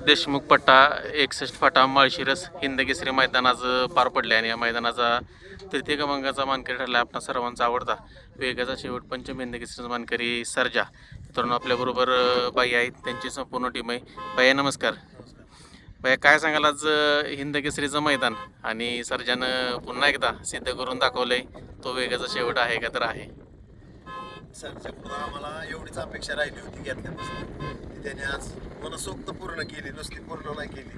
देशमुख पट्टा 61 फाटा माळशिरस हिंदकेसरी मैदान आज पार पडले आणि या मैदानाचा तृतीय क्रमांकाचा मानकरी ठरला आपला सर्वांचा आवडता वेगाचा शेवट पंचम हिंदकेसरीचा मानकरी सर्जा. मित्रांनो आपल्याबरोबर बाई आहेत, त्यांची संपूर्ण टीम आहे. बाई नमस्कार. बाई काय सांगाल आज हिंदकेसरीचं मैदान आणि सर्जानं पुन्हा एकदा सिद्ध करून दाखवलंय तो वेगाचा शेवट आहे का तर आहे. सरच्याकडून आम्हाला एवढीच अपेक्षा राहिली होती घेतल्यापासून, त्याने आज मनसोक्त पूर्ण केली, नुसती पूर्ण नाही केली,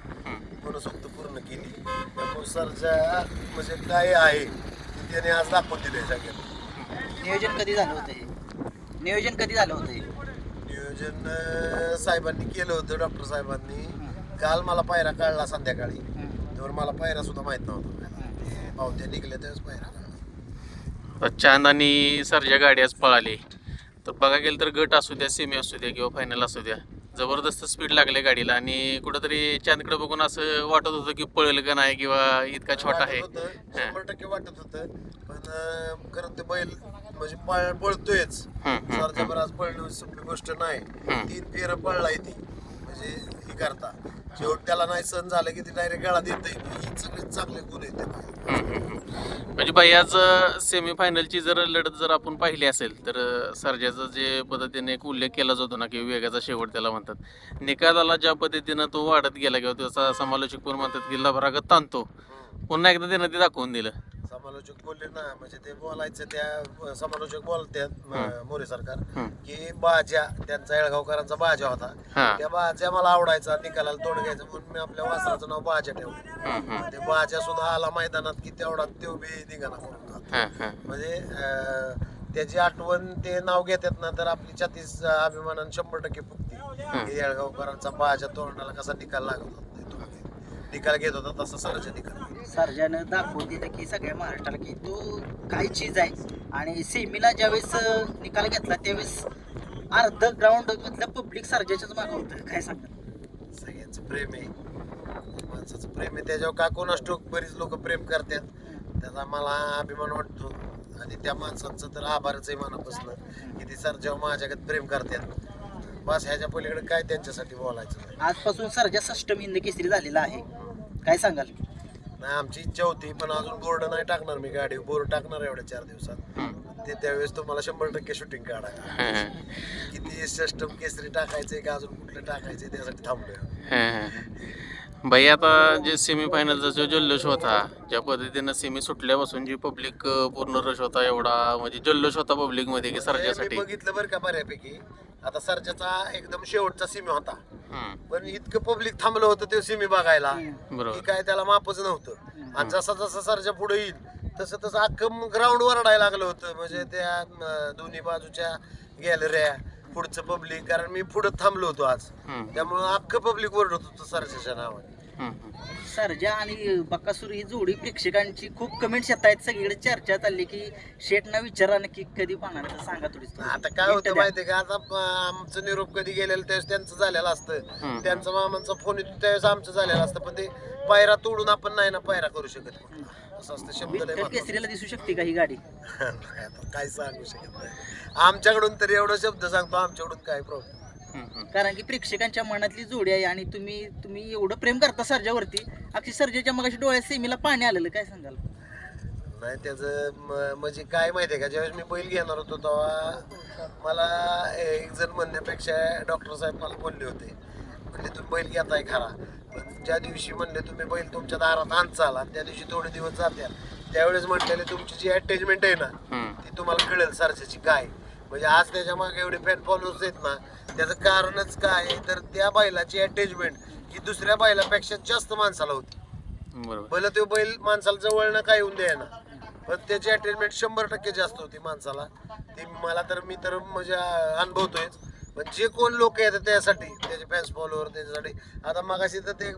मनसोक्त पूर्ण केली. त्यामुळे सरच्या म्हणजे काय आहे ते त्याने आज दाखवून दिले सगळ्यांना. नियोजन कधी झालं होतं हे? नियोजन कधी झालं होतं हे? नियोजन साहेबांनी केलं होतं, डॉक्टर साहेबांनी. काल मला पायरा काढला संध्याकाळी, त्यावर मला पायरा सुद्धा माहीत नव्हता. पावत्या निघल्या त्यावेळेस पायरा काढला. चांद आणि सर्जा गाडी आज पळाली तर बघा गेलं तर गट असू द्या, सेमी असू द्या किंवा फायनल असू द्या, जबरदस्त स्पीड लागले गाडीला आणि कुठंतरी चांदकडे बघून असं वाटत होतं की पळेल का नाही किंवा इतका छोटा आहे. 100% वाटत होतं, पण खरं ते बैल म्हणजे पळतोयच. सरच्यावर आज पळणं सोपी गोष्ट नाही. 3 फेरं पळलाय ती, म्हणजे ही करता शेवट त्याला नाही सहन झालं की ती डायरेक्ट गळा देत. ही सगळे चांगले गुण आहेत. म्हणजे बाई आज सेमी फायनलची जर लढत जर आपण पाहिली असेल तर सर्जाचा जे पद्धतीने एक उल्लेख केला जातो ना की वेगाचा शेवट त्याला म्हणतात, निकालाला ज्या पद्धतीनं तो वाढत गेला किंवा त्याचा समालोचक पण म्हणतात की लभरागत ताणतो, पुन्हा एकदा त्यानं ते दाखवून दिलं. समालोचक बोलले ना, म्हणजे ते बोलायचं, त्या समालोचक बोलतात मोरे सरकार की बाजा, त्यांचा येळगावकरांचा बाजा होता, त्या बाजा मला आवडायचा, निकालाला तोड घ्यायचं म्हणून मी आपल्या वासराचं नाव बाजा ठेवलं. ते बाजा सुद्धा आला मैदानात की तेवढा तो बी निघाला म्हणून. म्हणजे त्याची आठवण ते नाव घेतात ना तर आपली छातीस अभिमानानं 100% फुगते. येळगावकरांचा बाजा तोरणाला कसा निकाल लागत होता, निकाल घेत होता तसा सरच्या निकाल. सर्जानं दाखवून दिलं की सगळ्या महाराष्ट्राला की तो काय चीज आहे. आणि सेमीला ज्यावेळेस निकाल घेतला त्यावेळेस अर्ध ग्राउंड मधलं पब्लिक सर्जाच्याच मागं होतं. काय सांगतात? सगळ्यांचं प्रेम आहे, माणसाचं प्रेम आहे त्याच्यावर. का कोणास ठाऊक बरीच लोक प्रेम करतात, त्याचा मला अभिमान वाटतो. आणि त्या माणसांचं तर आभारच आहे मनापासून की ते सरजेवर माझ्याकडे प्रेम करतात. बस ह्याच्या पलीकडे काय त्यांच्यासाठी बोलायचं नाही. आजपासून सर्जा षष्टम हिंदकेसरी झालेला आहे, काय सांगाल? नाही, आमची इच्छा होती, पण अजून बोर्ड नाही टाकणार मी. गाडी बोर्ड टाकणार एवढ्या 4 दिवसात. ते त्यावेळेस तुम्हाला 100% शूटिंग काढायला. किती षष्टम केसरी टाकायचंय का अजून कुठलं टाकायचंय त्यासाठी थांबलोय. बाई आता जे सेमी फायनलचा जो जल्लोष होता, ज्या पद्धतीनं सेमी सुटल्यापासून जी पब्लिक पूर्ण रश होता, एवढा म्हणजे जल्लोष होता पब्लिक मध्ये की सर्जासाठी. मी बघितलं बरं का बऱ्यापैकी. आता सरच्याचा एकदम शेवटचा सिमी होता, पण इतकं पब्लिक थांबलं होतं ते सिमी बघायला की काय त्याला मापच नव्हतं. आणि जसा जसा सरच्या पुढे येईल तसं तसं अख्खं ग्राउंड वरडायला लागलं होतं. म्हणजे त्या दोन्ही बाजूच्या गॅलऱ्या, पुढचं पब्लिक, कारण मी पुढं थांबलो होतो आज, त्यामुळं अख्खं पब्लिक ओरडत होतं सरच्या नावाने. सर्जा आणि बकासूर ही जोडी प्रेक्षकांची खूप कमेंट्स येत आहेत, सगळीकडे चर्चा चालली की शेटना विचारा नक्की कधी पाहणार, सांगा थोडी. आता काय होतं माहितीये का, आता आमचं निरोप कधी गेलेलं त्यावेळेस त्यांचं झालेलं असतं, त्यांचा मामांचा फोन येतो त्यावेळेस आमचं झालेलं असतं. पण ते पायरा तोडून आपण नाही ना पायरा करू शकत, असं असतं. शब्द केसरीला दिसू शकते का ही गाडी? आता काय सांगू शकत नाही. आमच्याकडून तरी एवढा शब्द सांगतो, आमच्याकडून काय प्रॉब्लेम. कारण की प्रेक्षकांच्या मनातली जोडी आहे आणि तुम्ही एवढं प्रेम करता सर्जावरती. अगदी सर्जाच्या मगाशी डोळ्यात सेमीला पाणी आलेलं, काय सांगाल? नाही, त्याचं म्हणजे काय माहितीये का, ज्यावेळेस मी बैल घेणार होतो तेव्हा मला एक जण म्हणण्यापेक्षा डॉक्टर साहेब मला बोलले होते, म्हणजे तुम्ही बैल घेताय खरा, पण ज्या दिवशी म्हणले तुम्ही बैल तुमच्या दारात आणचाल आणि त्या दिवशी थोडे दिवस जात्याल, त्यावेळेस म्हटलेले तुमची जी अटॅचमेंट आहे ना ती तुम्हाला कळेल सरच्याची काय. म्हणजे आज त्याच्या मागे एवढे फॅन फॉलोअर्स आहेत ना, त्याचं कारणच काय आहे तर त्या बैलाची अटॅचमेंट ही दुसऱ्या बैलापेक्षा जास्त माणसाला होती. पहिलं तो बैल माणसाला जवळ ना काय होऊन द्या ना, पण त्याची अटॅचमेंट 100% जास्त होती माणसाला. ते मला तर मी तर म्हणजे अनुभवतोयच. पण जे कोण लोक येतात त्यासाठी, त्याचे फॅन्स फॉलोअर त्याच्यासाठी, आता मगाशी तर ते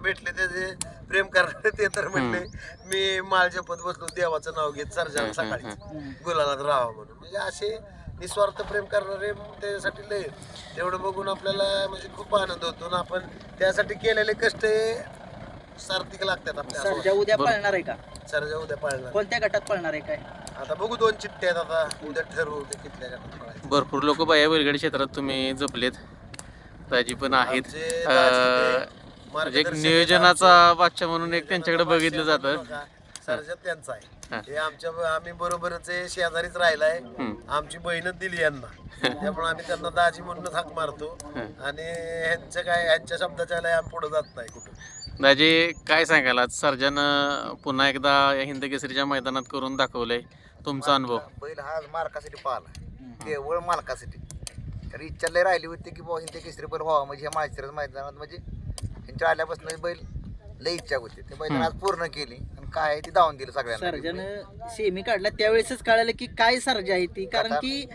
भेटले त्याचे प्रेम करणारे, ते तर म्हणले मी माळ जपत बसलो देवाचं नाव घेत सरजाला सकाळी गुलालात राहावं म्हणून. म्हणजे असे निस्वार्थ प्रेम करणारे त्याच्यासाठी लय. तेवढं बघून आपल्याला म्हणजे खूप आनंद होतो ना. आपण त्यासाठी केलेले कष्ट सार्थक लागतात आपल्याला. सर्जा उद्या पळणार आहे का? सरजा उद्या पळणार. कोणत्या गटात पळणार आहे काय? आता बघू, 2 चिठ्ठ्या आहेत, आता उद्या ठरवू ते कितल्या गटात पळायचं. भरपूर लोक बाया बैलगाडी क्षेत्रात तुम्ही जपलेत, दाजी पण आहेत. आमचे दाजी ते म्हणजे एक मार्गदर्शक नियोजनाचा बादशाह म्हणून एक त्यांच्याकडे बघितलं जातं. सर्जन त्यांचा आहे. हा. हे आम्ही बरोबरच आहे, शेजारीच राहिलाय. आमची बहीणच दिली यांना, त्यामुळे आम्ही त्यांना दाजी म्हणून हाक मारतो. आणि ह्यांच्या शब्दाच्या लय आम्ही पुढे जात नाही कुठं. दाजी काय सांगाल, आज सर्जन पुन्हा एकदा या हिंद केसरीच्या मैदानात करून दाखवलंय, तुमचा अनुभव? बैल हा मालकासाठी पाहिला, केवळ मालकासाठी. तर इच्छा लय राहिली होती की बाबा हिंद केसरी बैल व्हावा, म्हणजे ह्या माळशिरस मैदानात, म्हणजे ह्यांच्या आल्यापासून बैल लय इच्छा होती. ते बैल आज पूर्ण केली आणि काय आहे ती धावून दिलं सगळ्यांना. सर्जन सेमी काढला त्यावेळेसच कळालं की काय सर्जा आहे ती, कारण की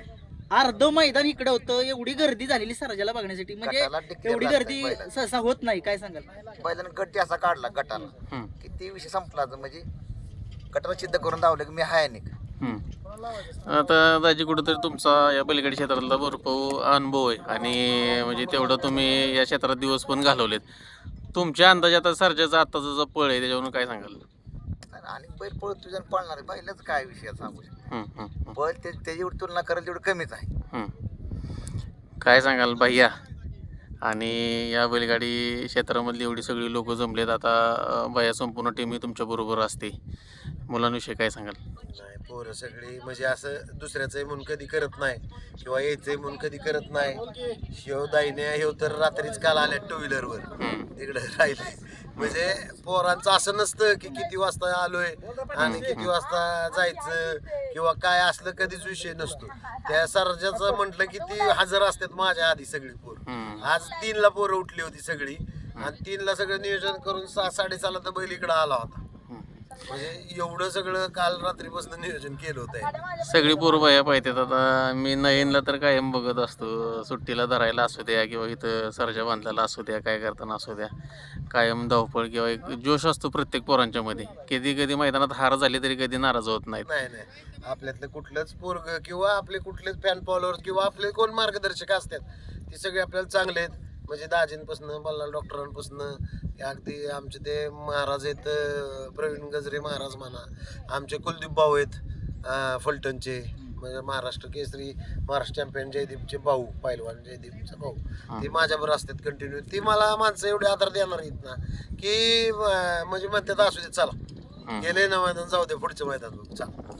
अर्ध मैदान इकडे होतं, एवढी गर्दी झालेली सर्जाला बघण्यासाठी, म्हणजे गटाला declare एवढी लागतंय गर्दी बैलाला. सहसा होत नाही. काय सांगाल? बैलानं गट असा काढला गटाला की ती विषय संपला. म्हणजे गटाला सिद्ध करून धावलं की मी हाय निक. आता दाजी कुठंतरी तुमचा या पलीकडे क्षेत्रातला भरपूर अनुभव आहे आणि म्हणजे तेवढं तुम्ही या क्षेत्रात दिवस पण घालवलेत. तुमच्या अंदाजे आता सर्जाचा आत्ताचा जो पळ आहे त्याच्यावरून काय सांगाल? आणि बैल पळत तुझ्या पळणार, बैलच काय विषय सांगू शकतो. हम्म, हम्म, बैल त्याची एवढी तुलना करेल तेवढं कमीच आहे. काय सांगाल भैया? आणि या बैलगाडी क्षेत्रामधली एवढी सगळी लोक जमलेत, आता भैया संपूर्ण टीम ही तुमच्या बरोबर असते, मुलांविषयी काय सांगाल? नाही, पोरं सगळी म्हणजे असं दुसऱ्याचंही म्हणून कधी करत नाही किंवा यायचंही म्हणून कधी करत नाही. शेव दाईने हेव तर रात्रीच काल आल्या टू व्हीलरवर तिकडे राहिले. म्हणजे पोरांचं असं नसतं की किती वाजता आलोय आणि किती वाजता जायचं किंवा काय असलं, कधीच विषय नसतो. त्या सर्जाचं म्हटलं की ती हजर असतात माझ्या आधी सगळी पोरं. आज 3ला पोरं उठली होती सगळी आणि 3ला सगळं नियोजन करून 6-6:30ला तर बैल इकडं आला होता. म्हणजे एवढं सगळं काल रात्रीपासून नियोजन केलं होतं. सगळी पोरं भैया पाहिजेत. आता मी नयनला तर कायम बघत असतो, सुट्टीला धरायला असू द्या किंवा इथं सर्जा बांधलेला असू द्या, काय करताना असू द्या, कायम धावपळ किंवा एक जोश असतो प्रत्येक पोरांच्या मध्ये. कधी कधी मैदानात हार झाली तरी कधी नाराज होत नाहीत. नाही, आपल्यातलं कुठलंच पोरग किंवा आपले कुठलेच फॅन फॉलोअर किंवा आपले कोण मार्गदर्शक असतात ते सगळे आपल्याला चांगले आहेत. म्हणजे दाजींपासून बल्लाल डॉक्टरांपासून अगदी आमचे ते महाराज आहेत, प्रवीण गजरे महाराज म्हणा, आमचे कुलदीप भाऊ आहेत फलटणचे, म्हणजे महाराष्ट्र केसरी, महाराष्ट्र चॅम्पियन जयदीपचे भाऊ, पैलवान जयदीपचा भाऊ, ते माझ्याबरोबर असतात कंटिन्यू. ती मला माणसं एवढे आधार देणार आहेत ना की म्हणजे म्हणतात असू दे, चला गेले ना मैदान, जाऊ दे पुढचं मैदान बघू, चला.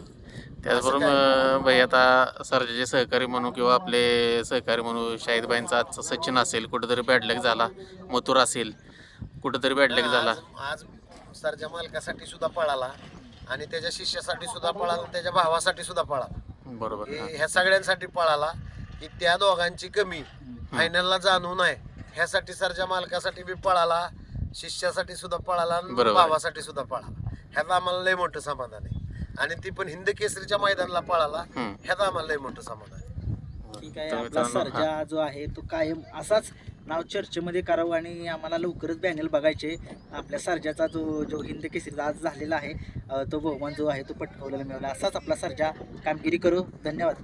त्याचबरोबर भाई आता सर्जाचे सहकारी म्हणू किंवा आपले सहकारी म्हणू, शाहिदबाईंचा आजचा सचिन असेल, कुठेतरी बॅडलॅक झाला, मथुर असेल, कुठेतरी बॅडलॅक झाला. आज सरजा मालकासाठी सुद्धा पळाला आणि त्याच्या शिष्यासाठी सुद्धा पळाला, त्याच्या भावासाठी सुद्धा पळाला. बरोबर. ह्या सगळ्यांसाठी पळाला की त्या दोघांची कमी फायनलला जाणू नये ह्यासाठी सरजा मालकासाठी बी पळाला, शिष्यासाठी सुद्धा पळाला आणि बरोबर. भावासाठी सुद्धा पळाला. ह्यात आम्हाला लय मोठं समाधान आहे. आणि ती पण हिंद केसरीच्या मैदानाला पळाला, ह्यात आम्हाला लय मोठं समाधान आहे. ठीक आहे. आपला सर्जा जो आहे तो कायम असाच नाव चर्चेमध्ये करावं आणि आम्हाला लवकरच बॅनल बघायचे. आपल्या सर्जाचा जो हिंद केसरीचा आज झालेला आहे तो बहुमान जो आहे तो पटकावलेला मिळाला. असाच आपला सर्जा कामगिरी करू. धन्यवाद.